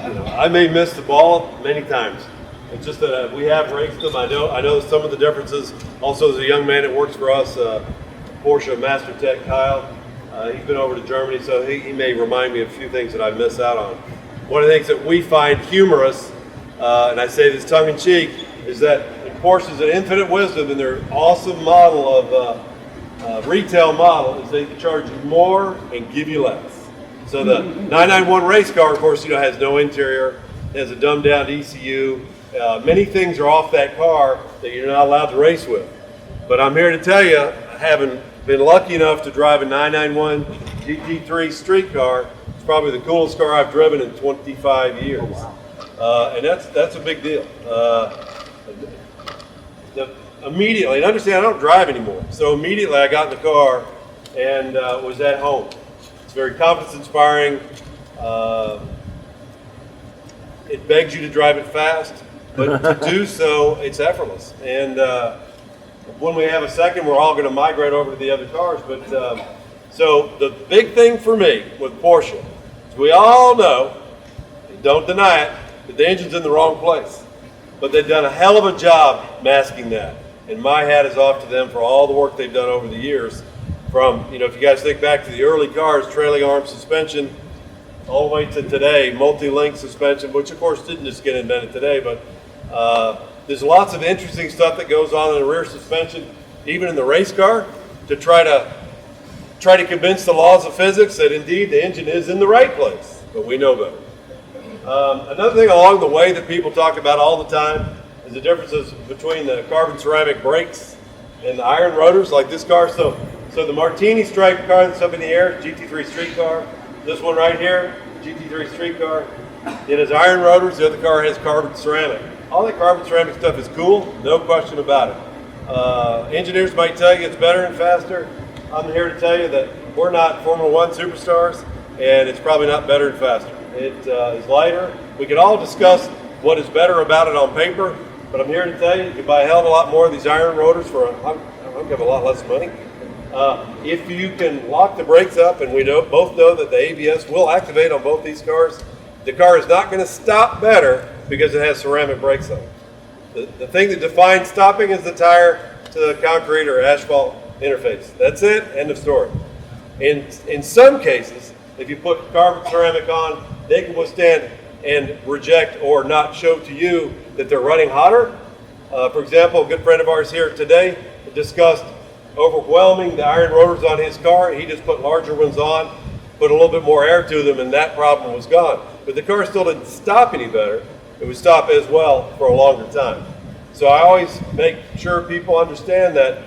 I may miss the ball many times. It's just that we have raced them. I know some of the differences. Also, there's a young man that works for us, Porsche Master Tech, Kyle. He's been over to Germany, so he may remind me of a few things that I miss out on. One of the things that we find humorous, and I say this tongue in cheek, is that Porsche's an infinite wisdom in their awesome model of retail model is they can charge you more and give you less. So the 991 race car, of course, has no interior, has a dumbed down ECU. Many things are off that car that you're not allowed to race with. But I'm here to tell you, having been lucky enough to drive a 991 GT3 street car, it's probably the coolest car I've driven in 25 years. Oh, wow. And that's a big deal. Immediately, and understand I don't drive anymore, so immediately I got in the car and was at home. It's very confidence-inspiring. It begs you to drive it fast, but to do so, it's effortless. And when we have a second, we're all going to migrate over to the other cars. But so the big thing for me with Porsche is we all know, don't deny it, that the engine's in the wrong place. But they've done a hell of a job masking that. And my hat is off to them for all the work they've done over the years. From, if you guys think back to the early cars, trailing arm suspension, all the way to today, multi-link suspension, which of course didn't just get invented today, but there's lots of interesting stuff that goes on in the rear suspension, even in the race car, to try to convince the laws of physics that indeed the engine is in the right place, but we know better. Another thing along the way that people talk about all the time is the differences between the carbon ceramic brakes and the iron rotors, like this car. So the Martini striped car that's up in the air, GT3 street car. This one right here, GT3 street car. It has iron rotors. The other car has carbon ceramic. All that carbon ceramic stuff is cool, no question about it. Engineers might tell you it's better and faster. I'm here to tell you that we're not Formula One superstars, and it's probably not better and faster. It is lighter. We can all discuss what is better about it on paper, but I'm here to tell you can buy a hell of a lot more of these iron rotors for a lot less money. If you can lock the brakes up, and we both know that the ABS will activate on both these cars, the car is not going to stop better because it has ceramic brakes on it. The thing that defines stopping is the tire to the concrete or asphalt interface. That's it, end of story. In some cases, if you put carbon ceramic on, they can withstand and reject or not show to you that they're running hotter. For example, a good friend of ours here today discussed overwhelming the iron rotors on his car. He just put larger ones on, put a little bit more air to them, and that problem was gone. But the car still didn't stop any better. It would stop as well for a longer time. So I always make sure people understand that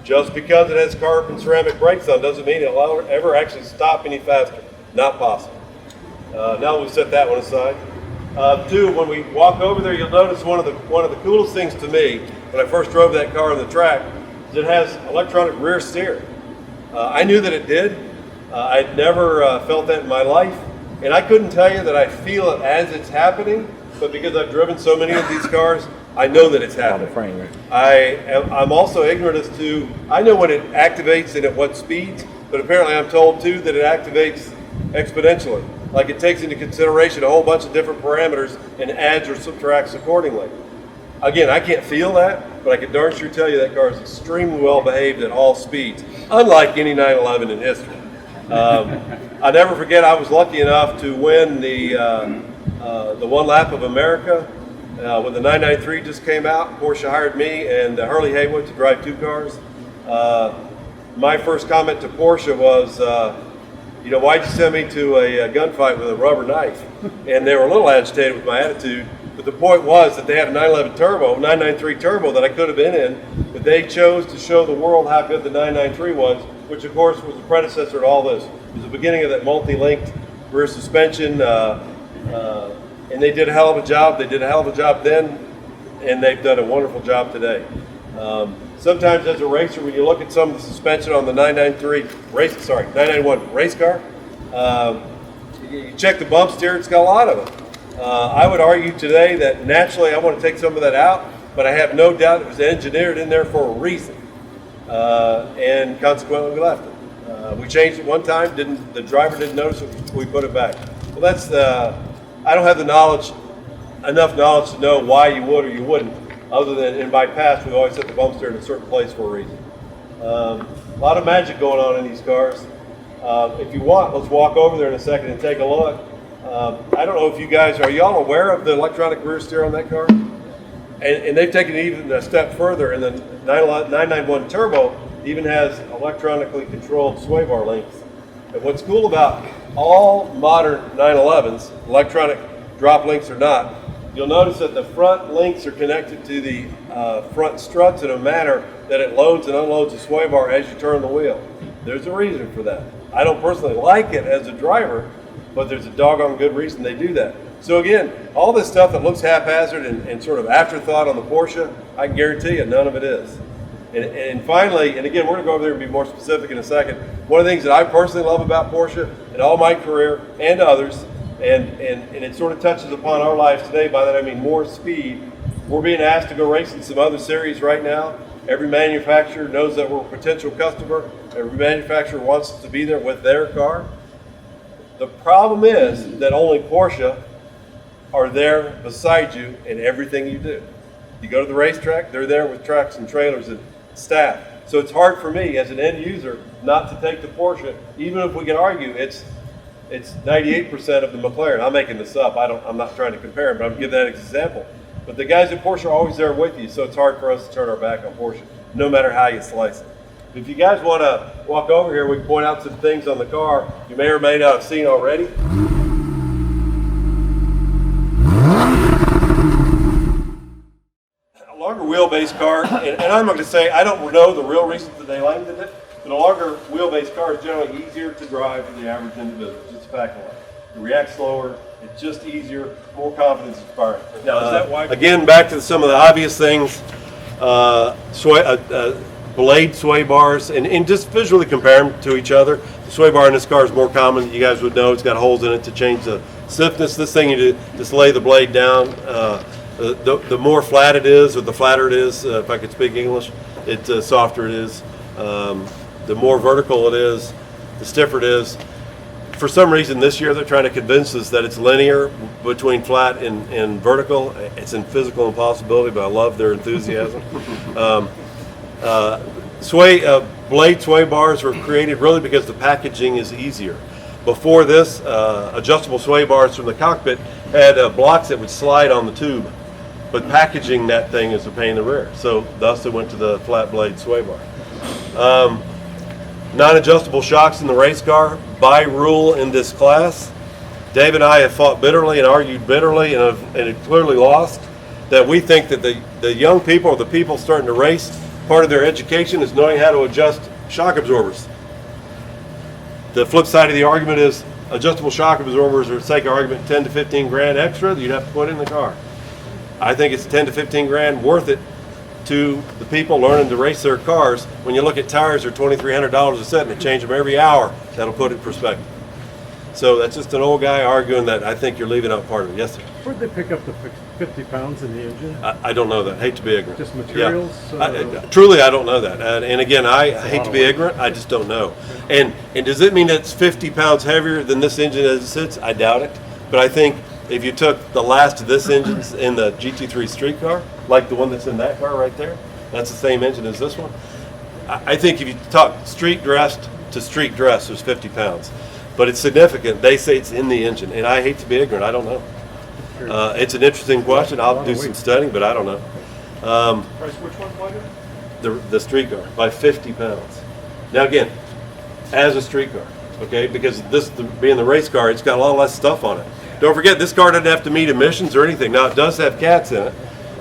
just because it has carbon ceramic brakes on doesn't mean it'll ever actually stop any faster. Not possible. Now we'll set that one aside. Two, when we walk over there, you'll notice one of the coolest things to me when I first drove that car on the track is it has electronic rear steer. I knew that it did. I'd never felt that in my life, and I couldn't tell you that I feel it as it's happening, but because I've driven so many of these cars, I know that it's happening. I'm also ignorant as to, I know when it activates and at what speeds, but apparently I'm told too that it activates exponentially. Like it takes into consideration a whole bunch of different parameters and adds or subtracts accordingly. Again, I can't feel that, but I can darn sure tell you that car is extremely well behaved at all speeds, unlike any 911 in history. I'll never forget, I was lucky enough to win the one lap of America when the 993 just came out. Porsche hired me and Hurley Haywood to drive two cars. My first comment to Porsche was, why'd you send me to a gunfight with a rubber knife? And they were a little agitated with my attitude. But the point was that they had a 993 turbo that I could have been in, but they chose to show the world how good the 993 was, which of course was the predecessor to all this. It was the beginning of that multi-linked rear suspension, and they did a hell of a job. They did a hell of a job then, and they've done a wonderful job today. Sometimes as a racer, when you look at some of the suspension on the 991 race car, you check the bump steer, it's got a lot of it. I would argue today that naturally I want to take some of that out, but I have no doubt it was engineered in there for a reason, and consequently we left it. We changed it one time, the driver didn't notice it, we put it back. Well, I don't have the knowledge, enough knowledge to know why you would or you wouldn't, other than in my past we've always set the bump steer in a certain place for a reason. A lot of magic going on in these cars. If you want, let's walk over there in a second and take a look. I don't know if you guys, are y'all aware of the electronic rear steer on that car? And they've taken it even a step further, and the 991 Turbo even has electronically controlled sway bar links. And what's cool about all modern 911s, electronic drop links or not, you'll notice that the front links are connected to the front struts in a manner that it loads and unloads the sway bar as you turn the wheel. There's a reason for that. I don't personally like it as a driver, but there's a doggone good reason they do that. So again, all this stuff that looks haphazard and sort of afterthought on the Porsche, I can guarantee you none of it is. And finally, and again, we're gonna go over there and be more specific in a second. One of the things that I personally love about Porsche in all my career and others, and it sort of touches upon our lives today, by that I mean more speed. We're being asked to go race in some other series right now. Every manufacturer knows that we're a potential customer. Every manufacturer wants us to be there with their car. The problem is that only Porsche are there beside you in everything you do. You go to the racetrack, they're there with trucks and trailers and staff. So it's hard for me as an end user not to take the Porsche, even if we can argue it's 98% of the McLaren. I'm making this up. I'm not trying to compare them, but I'm giving that as an example. But the guys at Porsche are always there with you, so it's hard for us to turn our back on Porsche, no matter how you slice it. If you guys want to walk over here, we can point out some things on the car you may or may not have seen already. A longer wheelbase car, and I'm going to say I don't know the real reasons that they landed it, but a longer wheelbase car is generally easier to drive for the average individual. It's just a fact of life. It reacts slower, it's just easier, more confidence inspiring. Now, is that why? Again, back to some of the obvious things, blade sway bars, and just visually compare them to each other. The sway bar in this car is more common. You guys would know it's got holes in it to change the stiffness. This thing, you just lay the blade down. The more flat it is, or the flatter it is, if I could speak English, the softer it is. The more vertical it is, the stiffer it is. For some reason this year they're trying to convince us that it's linear between flat and vertical. It's a physical impossibility, but I love their enthusiasm. Blade sway bars were created really because the packaging is easier. Before this, adjustable sway bars from the cockpit had blocks that would slide on the tube, but packaging that thing is a pain in the rear. So thus they went to the flat blade sway bar. Non-adjustable shocks in the race car, by rule in this class. Dave and I have fought bitterly and argued bitterly and have clearly lost, that we think that the young people or the people starting to race, part of their education is knowing how to adjust shock absorbers. The flip side of the argument is adjustable shock absorbers are, for sake of argument, 10 to 15 grand extra that you'd have to put in the car. I think it's 10 to 15 grand worth it to the people learning to race their cars. When you look at tires, they're $2,300 a set and they change them every hour. That'll put it in perspective. So that's just an old guy arguing that I think you're leaving out part of it. Yes, sir. Where'd they pick up the 50 pounds in the engine? I don't know that. Hate to be ignorant. Just materials? Yeah. Truly, I don't know that. And again, I hate to be ignorant. I just don't know. And does it mean it's 50 pounds heavier than this engine as it sits? I doubt it. But I think if you took the last of this engine in the GT3 street car, like the one that's in that car right there, that's the same engine as this one. I think if you talk street dressed to street dress, there's 50 pounds. But it's significant. They say it's in the engine, and I hate to be ignorant. I don't know. It's an interesting question. I'll do some studying, but I don't know. Which one's lighter? The street car by 50 pounds. Now again, as a street car, okay, because this being the race car, it's got a lot less stuff on it. Don't forget, this car doesn't have to meet emissions or anything. Now it does have cats in it.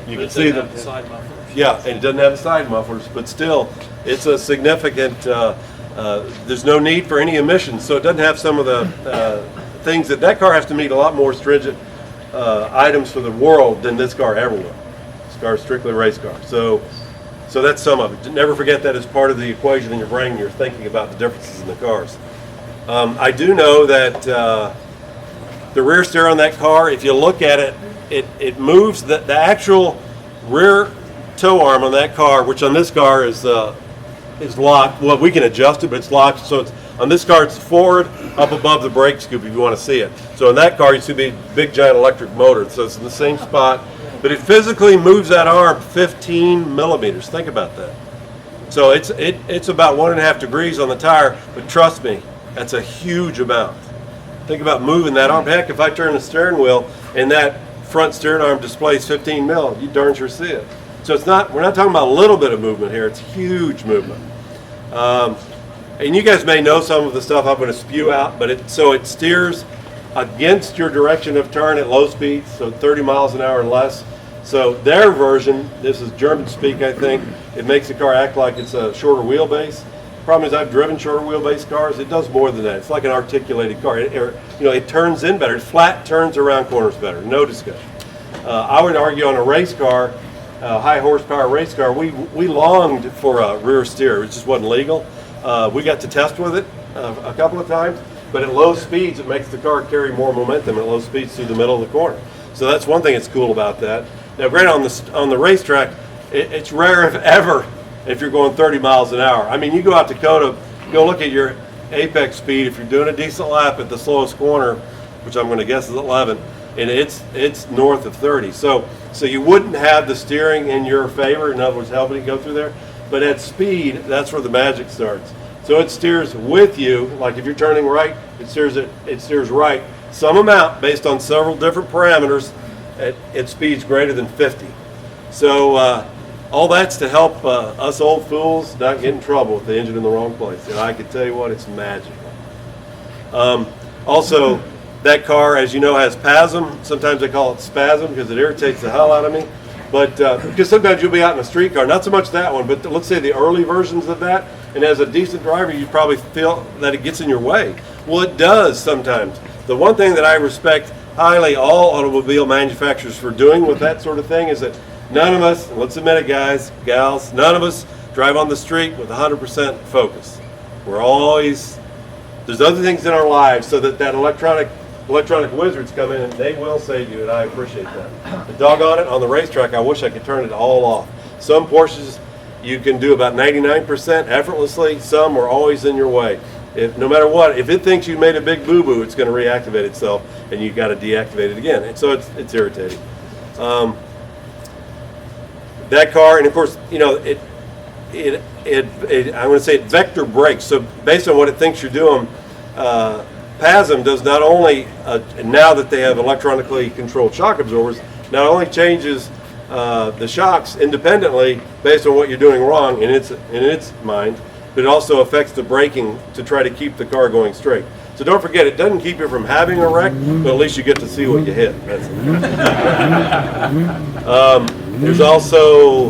You can see the side mufflers. Yeah, and it doesn't have the side mufflers, but still, it's a significant. There's no need for any emissions, so it doesn't have some of the things that car has to meet a lot more stringent items for the world than this car ever will. This car is strictly a race car, so that's some of it. Never forget that as part of the equation in your brain when you're thinking about the differences in the cars. I do know that the rear steer on that car, if you look at it, it moves the actual rear tow arm on that car, which on this car is locked. Well, we can adjust it, but it's locked, so it's On this car, it's forward, up above the brake scoop if you want to see it. So in that car, you see the big giant electric motor. So it's in the same spot, but it physically moves that arm 15 millimeters. Think about that. So it's about 1.5 degrees on the tire, but trust me, that's a huge amount. Think about moving that arm. Heck, if I turn the steering wheel and that front steering arm displays 15 mil, you darn sure see it. So we're not talking about a little bit of movement here, it's huge movement. And you guys may know some of the stuff I'm going to spew out, but it steers against your direction of turn at low speeds, so 30 miles an hour and less. So their version, this is German speak, I think, it makes the car act like it's a shorter wheelbase. Problem is, I've driven shorter wheelbase cars. It does more than that. It's like an articulated car. It turns in better. It flat turns around corners better. No discussion. I would argue on a race car, high horsepower race car, we longed for a rear steer. It just wasn't legal. We got to test with it a couple of times, but at low speeds, it makes the car carry more momentum at low speeds through the middle of the corner. So that's one thing that's cool about that. Now, granted, on the racetrack, it's rare if ever if you're going 30 miles an hour. I mean, you go out to Dakota, go look at your apex speed. If you're doing a decent lap at the slowest corner, which I'm going to guess is 11, and it's north of 30. So you wouldn't have the steering in your favor, in other words, helping it go through there. But at speed, that's where the magic starts. So it steers with you. Like if you're turning right, it steers right some amount based on several different parameters at speeds greater than 50. So all that's to help us old fools not get in trouble with the engine in the wrong place. And I can tell you what, it's magical. Also, that car, as you know, has PASM. Sometimes they call it spasm because it irritates the hell out of me. But because sometimes you'll be out in a street car, not so much that one, but let's say the early versions of that, and as a decent driver, you probably feel that it gets in your way. Well, it does sometimes. The one thing that I respect highly all automobile manufacturers for doing with that sort of thing is that none of us, let's admit it guys, gals, none of us drive on the street with 100% focus. We're always, there's other things in our lives so that electronic wizards come in and they will save you, and I appreciate that. But doggone it, on the racetrack, I wish I could turn it all off. Some Porsches you can do about 99% effortlessly, some are always in your way. No matter what, if it thinks you made a big boo-boo, it's going to reactivate itself, and you've got to deactivate it again. And so it's irritating. That car, and of course, you know, I want to say it vector brakes. So based on what it thinks you're doing, PASM does not only, now that they have electronically controlled shock absorbers, not only changes the shocks independently based on what you're doing wrong in its mind, but it also affects the braking to try to keep the car going straight. So don't forget, it doesn't keep you from having a wreck, but at least you get to see what you hit. That's there's also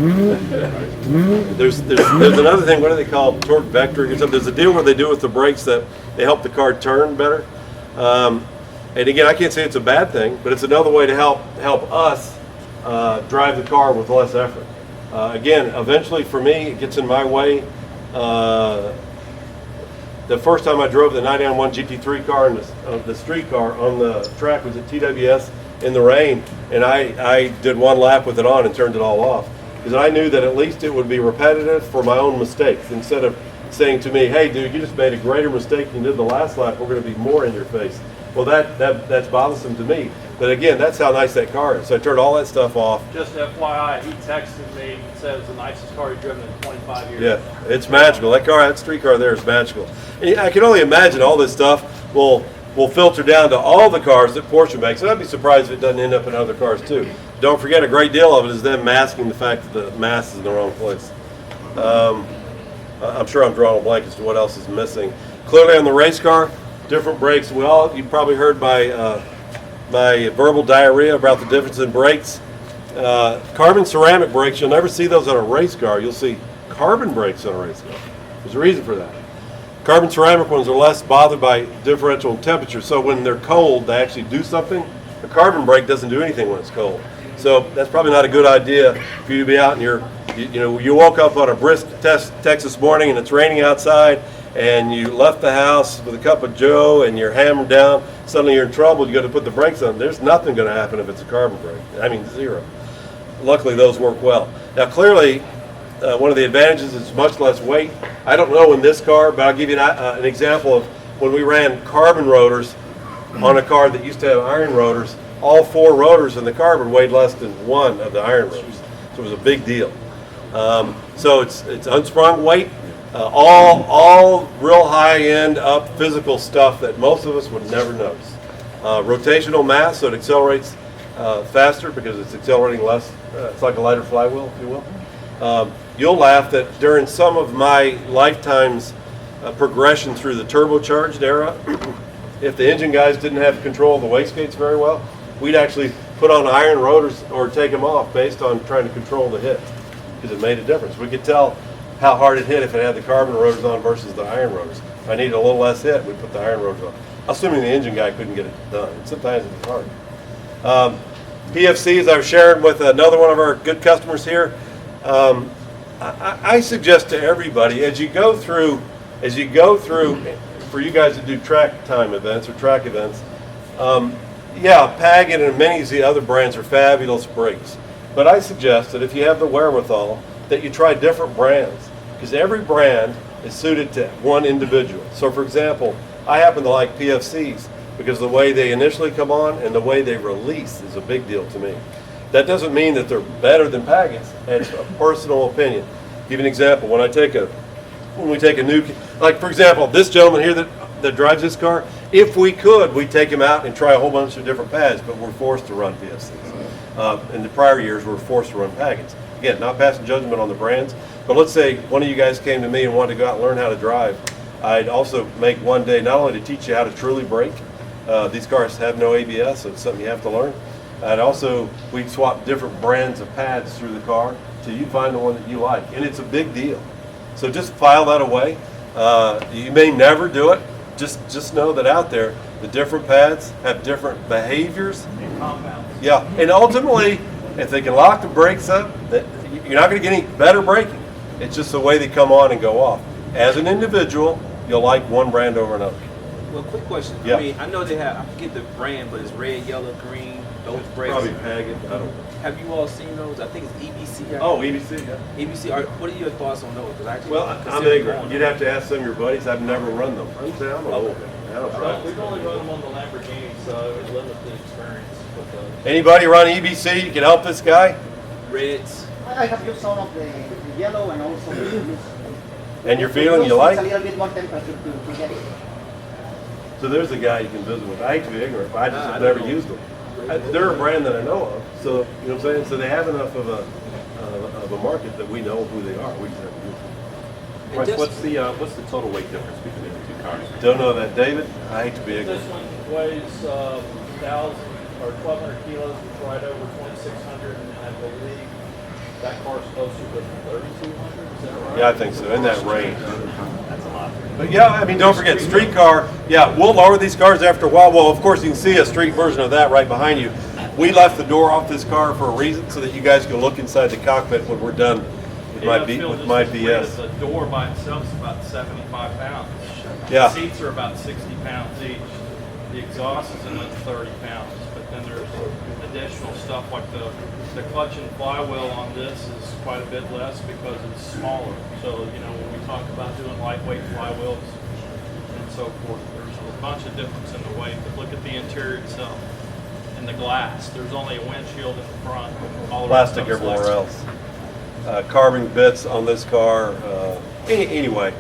there's another thing. What do they call it? Torque vectoring or something? There's a deal where they do with the brakes that they help the car turn better. And again, I can't say it's a bad thing, but it's another way to help us drive the car with less effort. Again, eventually for me, it gets in my way. The first time I drove the 991 GT3 car and the street car on the track was at TWS in the rain, and I did one lap with it on and turned it all off because I knew that at least it would be repetitive for my own mistakes. Instead of saying to me, hey dude, you just made a greater mistake than you did the last lap, we're going to be more in your face. Well, that's bothersome to me. But again, that's how nice that car is. So I turned all that stuff off. Just FYI, he texted me and said it's the nicest car he's driven in 25 years. Yeah, it's magical. That street car there is magical. And I can only imagine all this stuff will filter down to all the cars that Porsche makes. And I'd be surprised if it doesn't end up in other cars too. Don't forget, a great deal of it is them masking the fact that the mass is in the wrong place. I'm sure I'm drawing a blank as to what else is missing. Clearly on the race car, different brakes. You probably heard my verbal diarrhea about the difference in brakes. Carbon ceramic brakes, you'll never see those on a race car. You'll see carbon brakes on a race car. There's a reason for that. Carbon ceramic ones are less bothered by differential temperature, so when they're cold, they actually do something. A carbon brake doesn't do anything when it's cold. So that's probably not a good idea for you to be out and you woke up on a brisk Texas morning and it's raining outside, and you left the house with a cup of joe and you're hammered down, suddenly you're in trouble, you got to put the brakes on. There's nothing going to happen if it's a carbon brake. I mean, zero. Luckily, those work well. Now, clearly, one of the advantages is much less weight. I don't know in this car, but I'll give you an example of when we ran carbon rotors on a car that used to have iron rotors. All 4 rotors in the carbon weighed less than 1 of the iron rotors, so it was a big deal. So it's unsprung weight, all real high-end up physical stuff that most of us would never notice. Rotational mass, so it accelerates faster because it's accelerating less. It's like a lighter flywheel, if you will. You'll laugh that during some of my lifetime's progression through the turbocharged era, if the engine guys didn't have control of the wastegates very well, we'd actually put on iron rotors or take them off based on trying to control the hit, because it made a difference. We could tell how hard it hit if it had the carbon rotors on versus the iron rotors. If I needed a little less hit, we'd put the iron rotors on, assuming the engine guy couldn't get it done. And sometimes it's hard. PFCs, I was sharing with another one of our good customers here. I suggest to everybody, as you go through, for you guys to do track time events or track events, yeah, Pagan and many of the other brands are fabulous brakes. But I suggest that if you have the wherewithal, that you try different brands, because every brand is suited to one individual. So for example, I happen to like PFCs because the way they initially come on and the way they release is a big deal to me. That doesn't mean that they're better than Pagans. It's a personal opinion. Give you an example. When we take a new, like for example, this gentleman here that drives this car, if we could, we'd take him out and try a whole bunch of different pads, but we're forced to run PFCs. In the prior years, we were forced to run Pagans. Again, not passing judgment on the brands, but let's say one of you guys came to me and wanted to go out and learn how to drive. I'd also make one day not only to teach you how to truly brake. These cars have no ABS, so it's something you have to learn. We'd swap different brands of pads through the car till you find the one that you like, and it's a big deal. So just file that away. You may never do it. Just know that out there, the different pads have different behaviors. And compounds. Yeah, and ultimately, if they can lock the brakes up, you're not going to get any better braking. It's just the way they come on and go off. As an individual, you'll like one brand over another. Well, quick question. Yeah. I mean, I know they have, I forget the brand, but it's red, yellow, green, those brakes. Probably Pagan. I don't know. Have you all seen those? I think it's EBC. Oh, EBC, yeah. EBC. What are your thoughts on those? 'Cause I actually Well, I'm consider ignorant. going. You'd have to ask some of your buddies. I've never run them. I'm down. I don't drive. We've only run them on the Lamborghini, so it limits the experience with those. Anybody run EBC? You can help this guy? Reds. I have used some of the yellow and also the blue. And you're feeling you It's like? a little bit more temperature to get it. So there's a guy you can visit with. I hate to be ignorant, but I just Nah, have I never don't know. used them. They're a brand that I know of. So, you know what I'm saying? So they have enough of a market that we know who they are. We just have to use them. And just- What's the total weight difference between the two cars? Don't know that. David, I hate to be This ignorant. one weighs 1,000 or 1,200 kilos, it's right over 2,600, and I believe that car's closer to 3,200. Is that right? Yeah, I think so. In that range. That's a lot. But yeah, I mean, don't forget, street car, yeah, we'll lower these cars after a while. Well, of course, you can see a street version of that right behind you. We left the door off this car for a reason, so that you guys can look inside the cockpit when we're done with my BS. The door by itself is about 75 pounds. Yeah. The seats are about 60 pounds each. The exhaust is another 30 pounds. But then there's additional stuff like the clutch and flywheel on this is quite a bit less because it's smaller. So, when we talk about doing lightweight flywheels and so forth, there's a bunch of difference in the weight. But look at the interior itself and the glass. There's only a windshield in the front. All the rest Plastic of it's everywhere plastic. else. Carbon bits on this car. Anyway,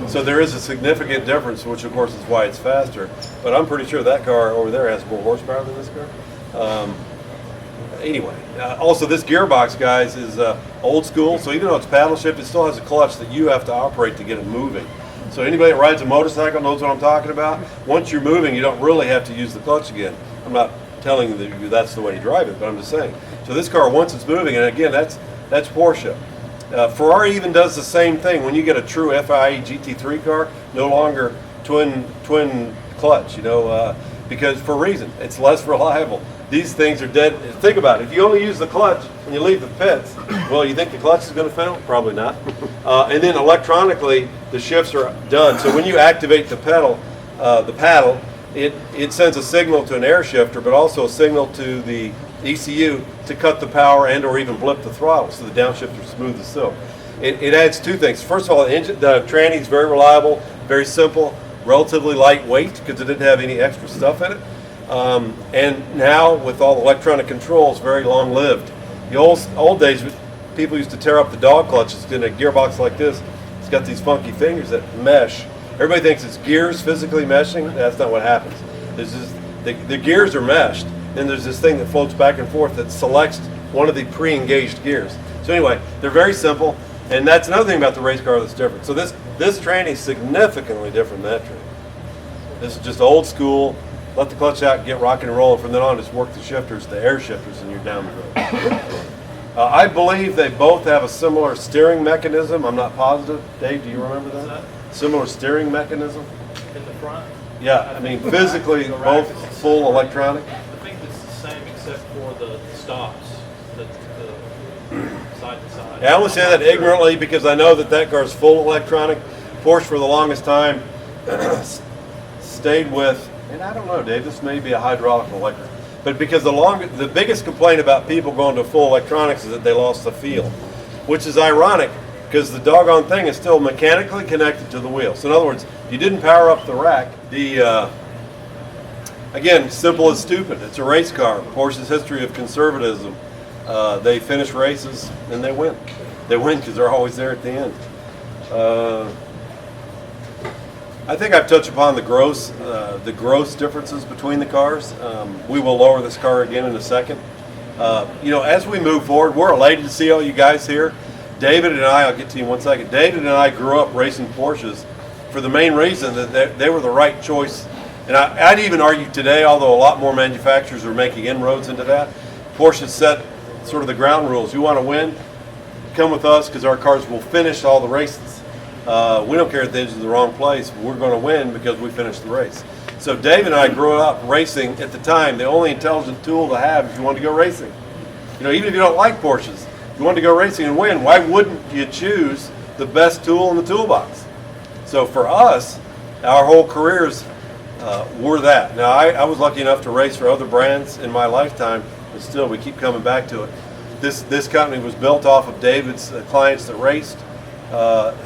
so there is a significant difference, which of course is why it's faster. But I'm pretty sure that car over there has more horsepower than this car. Anyway, also this gearbox, guys, is old school. So even though it's paddle shift, it still has a clutch that you have to operate to get it moving. So anybody that rides a motorcycle knows what I'm talking about. Once you're moving, you don't really have to use the clutch again. I'm not telling you that's the way to drive it, but I'm just saying. So this car, once it's moving, and again, that's Porsche. Ferrari even does the same thing. When you get a true FIE GT3 car, no longer twin clutch, because for a reason, it's less reliable. These things are dead. Think about it. If you only use the clutch when you leave the pits, well, you think the clutch is going to fail? Probably not. And then electronically, the shifts are done. So when you activate the paddle, it sends a signal to an air shifter, but also a signal to the ECU to cut the power and or even blip the throttle, so the downshifter smooth as silk. it adds two things. First of all, the tranny is very reliable, very simple, relatively lightweight because it didn't have any extra stuff in it. And now with all the electronic controls, very long-lived. The old days, people used to tear up the dog clutches in a gearbox like this. It's got these funky fingers that mesh. Everybody thinks it's gears physically meshing. That's not what happens. The gears are meshed. Then there's this thing that floats back and forth that selects one of the pre-engaged gears. So anyway, they're very simple. And that's another thing about the race car that's different. So this tranny is significantly different than that tranny. This is just old school. Let the clutch out and get rocking and rolling. From then on, just work the shifters, the air shifters, and you're down the road. I believe they both have a similar steering mechanism. I'm not positive. Dave, do you remember that? Similar steering mechanism? In the front? Yeah, I mean, physically, The rack both is full electronic. I think it's the same except for the stops, the side to side. I only say that ignorantly because I know that car is full electronic. Porsche, for the longest time, stayed with, and I don't know, Dave, this may be a hydraulic or electric, but because the biggest complaint about people going to full electronics is that they lost the feel, which is ironic because the doggone thing is still mechanically connected to the wheel. So in other words, you didn't power up the rack. Again, simple as stupid. It's a race car. Porsche's history of conservatism. They finish races and they win. They win because they're always there at the end. I think I've touched upon the gross differences between the cars. We will lower this car again in a second. As we move forward, we're elated to see all you guys here. David and I, I'll get to you in 1 second. David and I grew up racing Porsches for the main reason that they were the right choice. And I'd even argue today, although a lot more manufacturers are making inroads into that, Porsche set sort of the ground rules. You want to win? Come with us because our cars will finish all the races. We don't care if the engine's in the wrong place. We're going to win because we finished the race. So Dave and I grew up racing at the time. The only intelligent tool to have if you want to go racing. Even if you don't like Porsches, if you want to go racing and win, why wouldn't you choose the best tool in the toolbox? So for us, our whole careers were that. Now I was lucky enough to race for other brands in my lifetime, but still we keep coming back to it. This company was built off of David's clients that raced.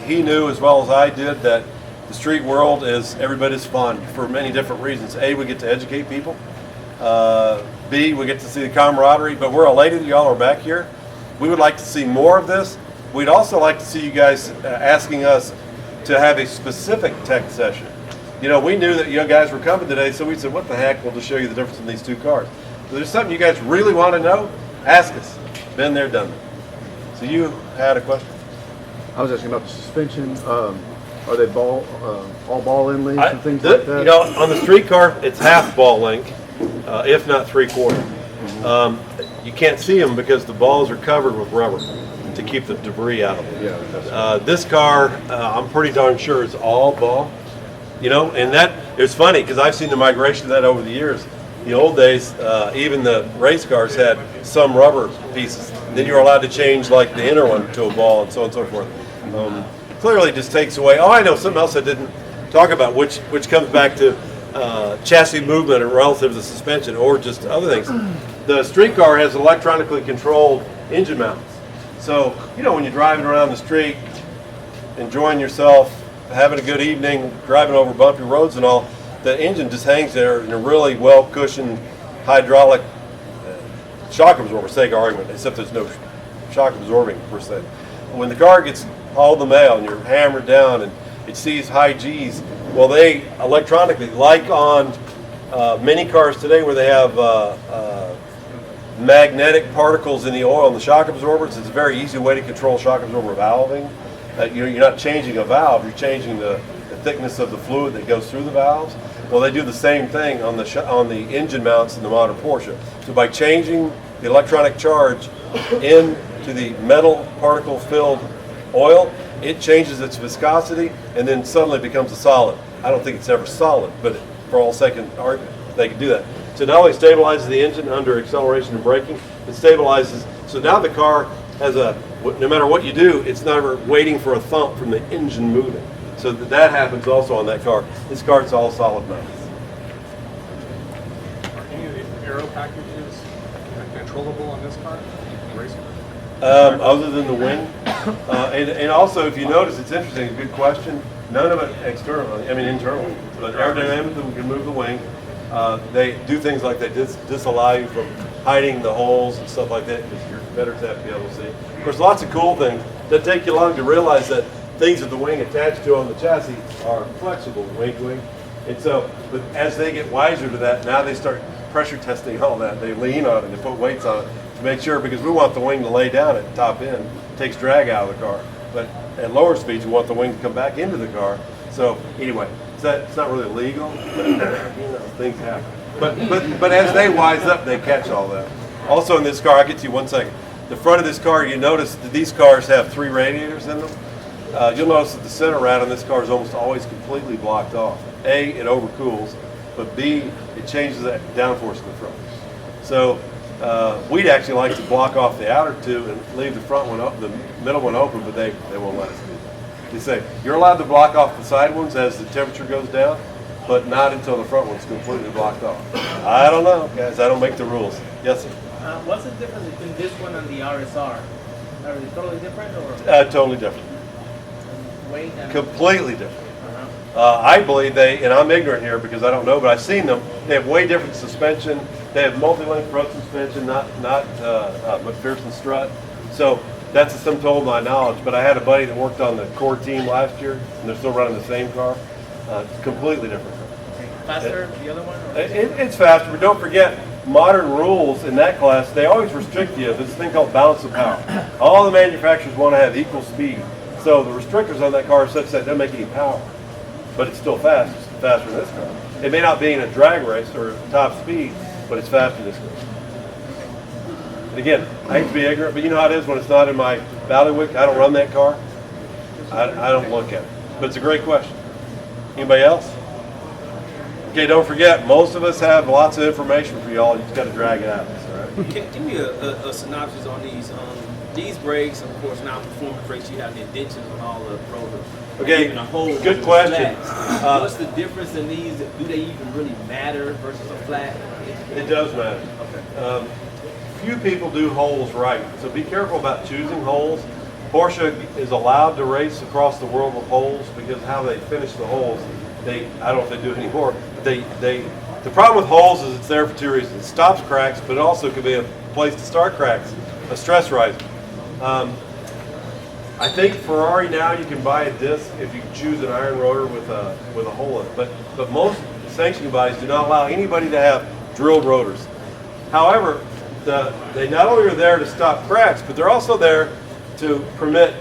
He knew as well as I did that the street world is everybody's fun for many different reasons. A, we get to educate people. B, we get to see the camaraderie, but we're elated that y'all are back here. We would like to see more of this. We'd also like to see you guys asking us to have a specific tech session. We knew that you guys were coming today, so we said, what the heck, we'll just show you the difference in these two cars. If there's something you guys really want to know, ask us. Been there, done that. So you had a question? I was asking about the suspension. Are they all ball end links and things like that? On the street car, it's half ball length, if not 3/4. You can't see them because the balls are covered with rubber to keep the debris out of them. Yeah, that's This car, I'm pretty darn sure it's all ball. And that it's funny because I've seen the migration of that over the years. The old days, even the race cars had some rubber pieces. Then you were allowed to change like the inner one to a ball and so on and so forth. Clearly just takes away, I know something else I didn't talk about, which comes back to chassis movement and relative to suspension or just other things. The street car has electronically controlled engine mounts. So, when you're driving around the street, enjoying yourself, having a good evening, driving over bumpy roads and all, the engine just hangs there in a really well-cushioned hydraulic shock absorber, sake of argument, except there's no shock absorbing per se. When the car gets hauled in the mail and you're hammered down and it sees high G's, well, they electronically, like on many cars today where they have magnetic particles in the oil and the shock absorbers, it's a very easy way to control shock absorber valving. You're not changing a valve, you're changing the thickness of the fluid that goes through the valves. Well, they do the same thing on the engine mounts in the modern Porsche. So by changing the electronic charge into the metal particle filled oil, it changes its viscosity and then suddenly becomes a solid. I don't think it's ever solid, but for all second argument, they can do that. So not only stabilizes the engine under acceleration and braking, it stabilizes. So now the car has no matter what you do, it's never waiting for a thump from the engine moving. So that happens also on that car. This car, it's all solid mounts. Are any of the aero packages controllable on this car? Racing? Other than the wing. And also, if you notice, it's interesting, a good question. None of it externally, I mean internally. But aerodynamically, we can move the wing. They do things like they disallow you from hiding the holes and stuff like that because your competitors have to be able to see. Of course, lots of cool things that take you long to realize that things that the wing attached to on the chassis are flexible, wing. And so, but as they get wiser to that, now they start pressure testing all that. They lean on it, they put weights on it to make sure, because we want the wing to lay down at the top end. It takes drag out of the car. But at lower speeds, we want the wing to come back into the car. So anyway, it's not really legal, but you know, things happen. But as they wise up, they catch all that. Also in this car, I'll get to you 1 second. The front of this car, you notice that these cars have 3 radiators in them. You'll notice that the center rat on this car is almost always completely blocked off. A, it overcools, but B, it changes that downforce in the front. So we'd actually like to block off the outer 2 and leave the front one up, the middle one open, but they won't let us do that. They say you're allowed to block off the side ones as the temperature goes down, but not until the front one's completely blocked off. I don't know, guys. I don't make the rules. Yes, sir. What's the difference between this one and the RSR? Are they totally different or Totally different. weight and Completely different. I believe they, and I'm ignorant here because I don't know, but I've seen them. They have way different suspension. They have multi-link front suspension, not McPherson strut. So that's the sum total of my knowledge. But I had a buddy that worked on the core team last year, and they're still running the same car. Completely different. faster, the other one? Or? It's faster, but don't forget, modern rules in that class, they always restrict you. There's a thing called balance of power. All the manufacturers want to have equal speed. So the restrictors on that car are such that they don't make any power. But it's still fast. It's faster than this car. It may not be in a drag race or top speed, but it's faster than this car. And again, I hate to be ignorant, but you know how it is when it's not in my bailiwick. I don't run that car. I don't look at it. But it's a great question. Anybody else? Okay, don't forget, most of us have lots of information for y'all. You just got to drag it out. All right? Give me a synopsis on these brakes. Of course, now performance brakes, you have the indentions on all the rotors. Okay, Even a whole good question. What's the difference in these? Do they even really matter versus a flat? It does matter. Okay. Few people do holes right, so be careful about choosing holes. Porsche is allowed to race across the world with holes because how they finish the holes, I don't know if they do it anymore, but the problem with holes is it's there for 2 reasons. It stops cracks, but it also could be a place to start cracks, a stress riser. I think Ferrari now you can buy a disc if you choose an iron rotor with a hole in it, but most sanctioning bodies do not allow anybody to have drilled rotors. However, they not only are there to stop cracks, but they're also there to permit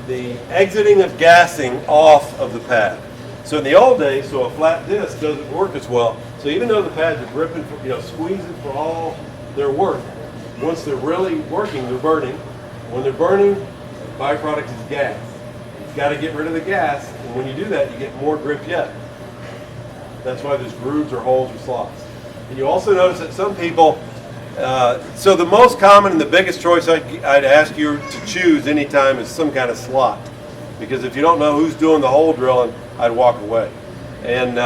the exiting of gassing off of the pad. So in the old days, a flat disc doesn't work as well. So even though the pads are gripping, squeezing for all their worth, once they're really working, they're burning. When they're burning, the byproduct is gas. You've got to get rid of the gas, and when you do that, you get more grip yet. That's why there's grooves or holes or slots. And you also notice that some people, so the most common and the biggest choice I'd ask you to choose anytime is some kind of slot. Because if you don't know who's doing the hole drilling, I'd walk away. And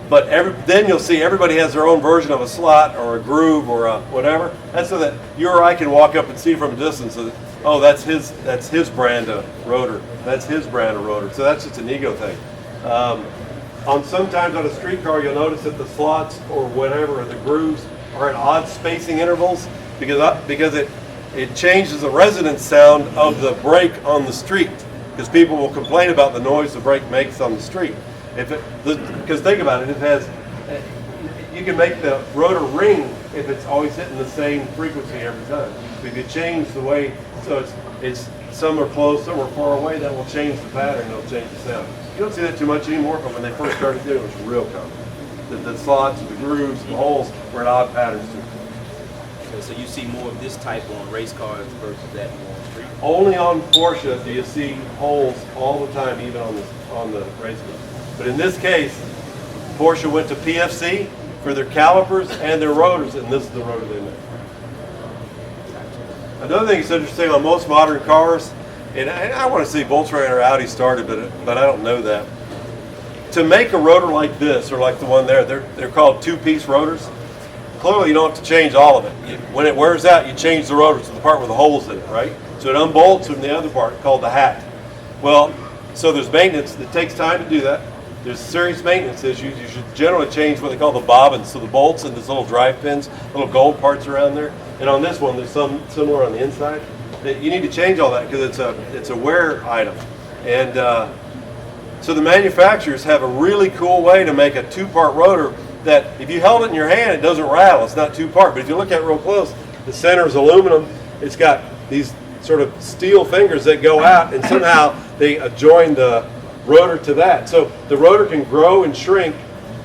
but then you'll see everybody has their own version of a slot or a groove or a whatever. That's so that you or I can walk up and see from a distance that, oh, that's his brand of rotor. That's his brand of rotor. So that's just an ego thing. Sometimes on a street car, you'll notice that the slots or whatever, or the grooves are at odd spacing intervals because it changes the resonance sound of the brake on the street. Because people will complain about the noise the brake makes on the street. Because think about it, you can make the rotor ring if it's always hitting the same frequency every time. If you change the way, so it's some are close, some are far away, that will change the pattern, it'll change the sound. You don't see that too much anymore, but when they first started doing it, it was real common. The slots, the grooves, the holes were in odd patterns too. So you see more of this type on race cars versus that more on street. Only on Porsche do you see holes all the time, even on the race car. But in this case, Porsche went to PFC for their calipers and their rotors, and this is the rotor they made. Another thing that's interesting on most modern cars, and I want to see Volkswagen or Audi started, but I don't know that. To make a rotor like this or like the one there, they're called two-piece rotors. clearly you don't have to change all of it. When it wears out, you change the rotor to the part with the holes in it, right? So it unbolts from the other part called the hat. Well, so there's maintenance. It takes time to do that. There's serious maintenance issues. You should generally change what they call the bobbins, so the bolts and these little drive pins, little gold parts around there. And on this one, there's some similar on the inside. You need to change all that because it's a wear item. And so the manufacturers have a really cool way to make a two-part rotor that if you held it in your hand, it doesn't rattle. It's not two-part. But if you look at it real close, the center is aluminum. It's got these sort of steel fingers that go out, and somehow they join the rotor to that. So the rotor can grow and shrink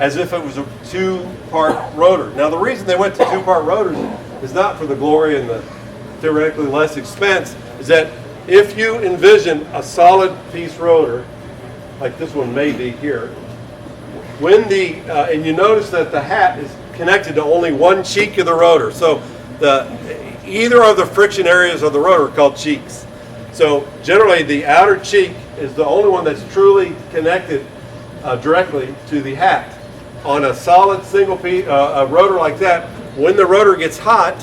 as if it was a two-part rotor. Now the reason they went to two-part rotors is not for the glory and the theoretically less expense, is that if you envision a solid piece rotor, like this one may be here, when and you notice that the hat is connected to only one cheek of the rotor. So either of the friction areas of the rotor are called cheeks. So generally the outer cheek is the only one that's truly connected directly to the hat. On a solid single piece, a rotor like that, when the rotor gets hot,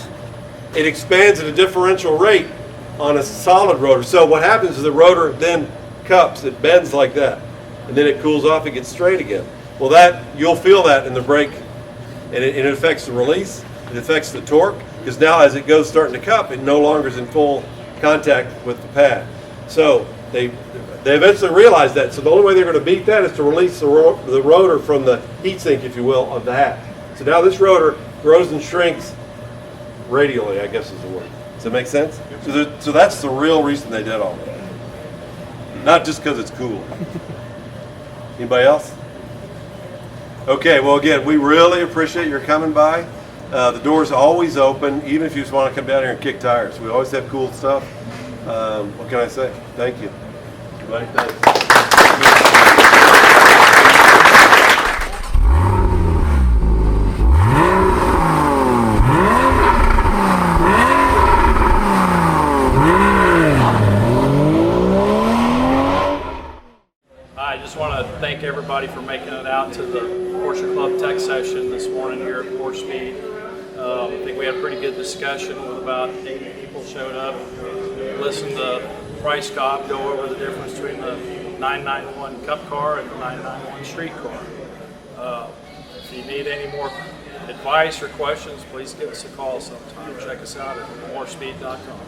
it expands at a differential rate on a solid rotor. So what happens is the rotor then cups, it bends like that, and then it cools off, it gets straight again. Well, you'll feel that in the brake, and it affects the release, it affects the torque, because now as it goes starting to cup, it no longer is in full contact with the pad. So they eventually realized that. So the only way they're going to beat that is to release the rotor from the heatsink, if you will, of the hat. So now this rotor grows and shrinks radially, I guess is the word. Does that make sense? So that's the real reason they did all that. Not just because it's cool. Anybody else? Okay, well again, we really appreciate your coming by. The door's always open, even if you just want to come down here and kick tires. We always have cool stuff. What can I say? Thank you. Everybody, thanks. I just want to thank everybody for making it out to the Porsche Club Tech Session this morning here at moorespeed. I think we had a pretty good discussion with about 80 people showed up. Listened to Price Cobb go over the difference between the 991 Cup car and the 991 Street car. If you need any more advice or questions, please give us a call sometime. Check us out at moorespeed.com.